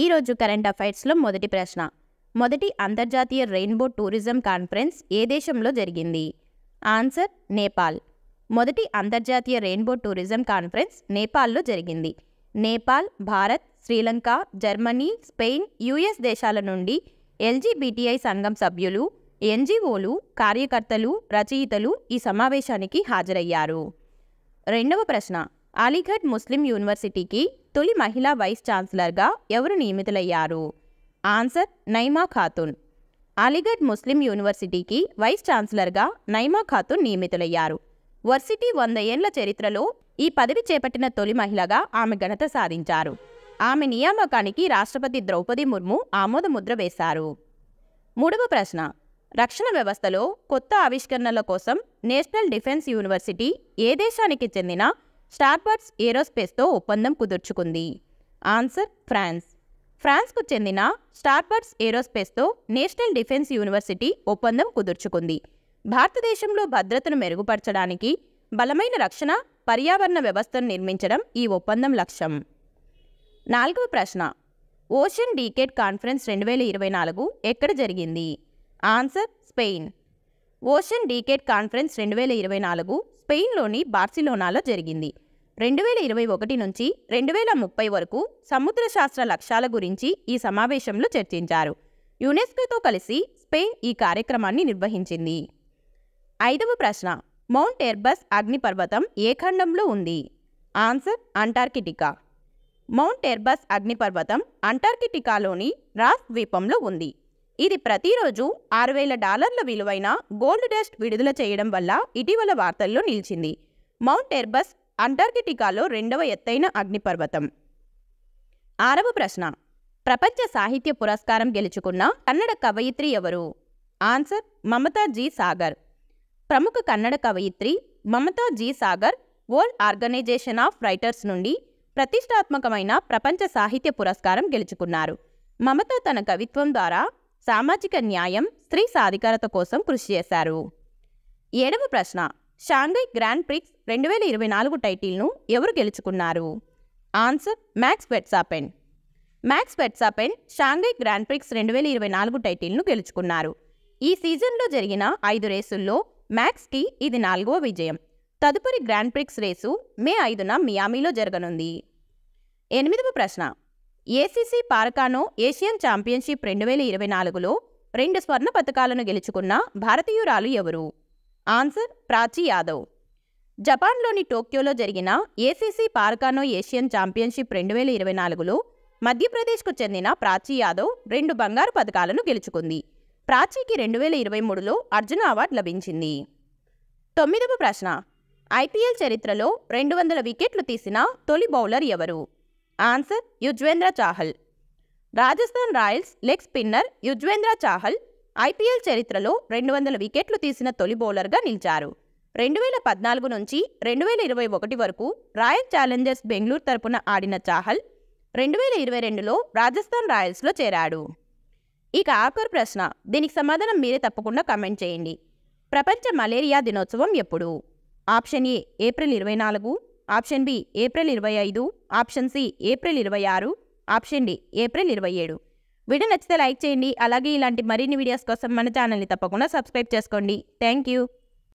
ఈరోజు కరెంట్ అఫైర్స్లో మొదటి ప్రశ్న. మొదటి అంతర్జాతీయ రెయిన్బో టూరిజం కాన్ఫరెన్స్ ఏ దేశంలో జరిగింది? ఆన్సర్ నేపాల్. మొదటి అంతర్జాతీయ రెయిన్బో టూరిజం కాన్ఫరెన్స్ నేపాల్లో జరిగింది. Nepal, Bharat, Sri Lanka, Germany, Spain, US దేశాల నుండి ఎల్జీబీటీఐ సంఘం సభ్యులు, ఎన్జీఓలు, కార్యకర్తలు, రచయితలు ఈ సమావేశానికి హాజరయ్యారు. రెండవ ప్రశ్న. అలీగఢ్ ముస్లిం యూనివర్సిటీకి తొలి మహిళా వైస్ ఛాన్సలర్గా ఎవరు నియమితులయ్యారు? ఆన్సర్ నైమా ఖాతున్. అలీగఢ్ ముస్లిం యూనివర్సిటీకి వైస్ ఛాన్సలర్గా నైమా ఖాతున్ నియమితులయ్యారు. వర్సిటీ 100 ఏళ్ల చరిత్రలో ఈ పదవి చేపట్టిన తొలి మహిళగా ఆమె ఘనత సాధించారు. ఆమె నియామకానికి రాష్ట్రపతి ద్రౌపది ముర్ము ఆమోదముద్ర వేశారు. మూడవ ప్రశ్న. రక్షణ వ్యవస్థలో కొత్త ఆవిష్కరణల కోసం నేషనల్ డిఫెన్స్ యూనివర్సిటీ ఏ దేశానికి చెందిన స్టార్బర్డ్స్ ఏరోస్పేస్తో ఒప్పందం కుదుర్చుకుంది? Answer France. ఫ్రాన్స్కు చెందిన స్టార్బర్డ్స్ ఏరోస్పేస్తో నేషనల్ డిఫెన్స్ యూనివర్సిటీ ఒప్పందం కుదుర్చుకుంది. భారతదేశంలో భద్రతను మెరుగుపరచడానికి బలమైన రక్షణ పర్యావరణ వ్యవస్థను నిర్మించడం ఈ ఒప్పందం లక్ష్యం. నాలుగవ ప్రశ్న. ఓషన్ డీకేడ్ కాన్ఫరెన్స్ 2024 ఎక్కడ జరిగింది? Answer Spain. Ocean decade conference 2024 స్పెయిన్లోని బార్సిలోనాలో జరిగింది. 2021 నుంచి 2030 వరకు సముద్ర శాస్త్ర లక్ష్యాల గురించి ఈ సమావేశంలో చర్చించారు. యునెస్కోతో కలిసి స్పెయిన్ ఈ కార్యక్రమాన్ని నిర్వహించింది. ఐదవ ప్రశ్న. మౌంట్ ఎర్బస్ అగ్నిపర్వతం ఏ ఖండంలో ఉంది? Answer Antarctica. మౌంట్ ఎర్బస్ అగ్నిపర్వతం అంటార్కిటికాలోని రాస్ ద్వీపంలో ఉంది. ఇది ప్రతిరోజు $6,000 విలువైన గోల్డ్ డస్ట్ విడుదల చేయడం వల్ల ఇటీవల వార్తల్లో నిలిచింది. మౌంట్ ఎర్బస్ అంటార్కిటికాలో 2వ ఎత్తైన అగ్నిపర్వతం. ఆరవ ప్రశ్న. ప్రపంచ సాహిత్య పురస్కారం గెలుచుకున్న కన్నడ కవయిత్రి ఎవరు? ఆన్సర్ మమతా జీ సాగర్. ప్రముఖ కన్నడ కవయిత్రి Mamata G Sagar World Organisation of Writers నుండి ప్రతిష్టాత్మకమైన ప్రపంచ సాహిత్య పురస్కారం గెలుచుకున్నారు. మమత తన కవిత్వం ద్వారా సామాజిక న్యాయం, స్త్రీ సాధికారత కోసం కృషి చేశారు. ఏడవ ప్రశ్న. షాంఘై గ్రాండ్ ప్రిక్స్ 2024 టైటిల్ను ఎవరు గెలుచుకున్నారు? Answer max Verstappen. Max Verstappen Shanghai grand prix 2024 టైటిల్ను గెలుచుకున్నారు. ఈ సీజన్లో జరిగిన 5 రేసుల్లో మ్యాక్స్కి ఇది 4వ విజయం. తదుపరి గ్రాండ్ ప్రిక్స్ రేసు మే 5న మియామిలో జరగనుంది. ఎనిమిదవ ప్రశ్న. ఏసీసీ పారకానో ఏషియన్ ఛాంపియన్షిప్ 2024లో 2 స్వర్ణ పతకాలను గెలుచుకున్న భారతీయురాలు ఎవరు? ఆన్సర్ ప్రాచీ యాదవ్. జపాన్లోని టోక్యోలో జరిగిన ఏసీసీ పారకానో ఏషియన్ ఛాంపియన్షిప్ 2024లో మధ్యప్రదేశ్కు చెందిన ప్రాచీ యాదవ్ 2 బంగారు పతకాలను గెలుచుకుంది. ప్రాచీకి 2023లో అర్జున అవార్డు లభించింది. తొమ్మిదవ ప్రశ్న. ఐపీఎల్ చరిత్రలో 200 వికెట్లు తీసిన తొలి బౌలర్ ఎవరు? Answer Yuzvendra Chahal. Rajasthan Royals leg spinner Yuzvendra Chahal IPL చరిత్రలో 200 వికెట్లు తీసిన తొలి బౌలర్గా నిలిచారు. 2014 నుంచి 2021 వరకు రాయల్ ఛాలెంజర్స్ బెంగళూరు తరపున ఆడిన చాహల్ 2022లో రాజస్థాన్ రాయల్స్లో చేరాడు. ఇక ఆఖరి ప్రశ్న. దీనికి సమాధానం మీరే తప్పకుండా కామెంట్ చేయండి. ప్రపంచ మలేరియా దినోత్సవం ఎప్పుడు? Option A April 24, option B April 25, option C April 26, option D April 27. Video నచ్చితే లైక్ చేయండి. అలాగే ఇలాంటి మరిన్ని వీడియోస్ కోసం మన ఛానల్ని తప్పకుండా సబ్స్క్రైబ్ చేసుకోండి. Thank you.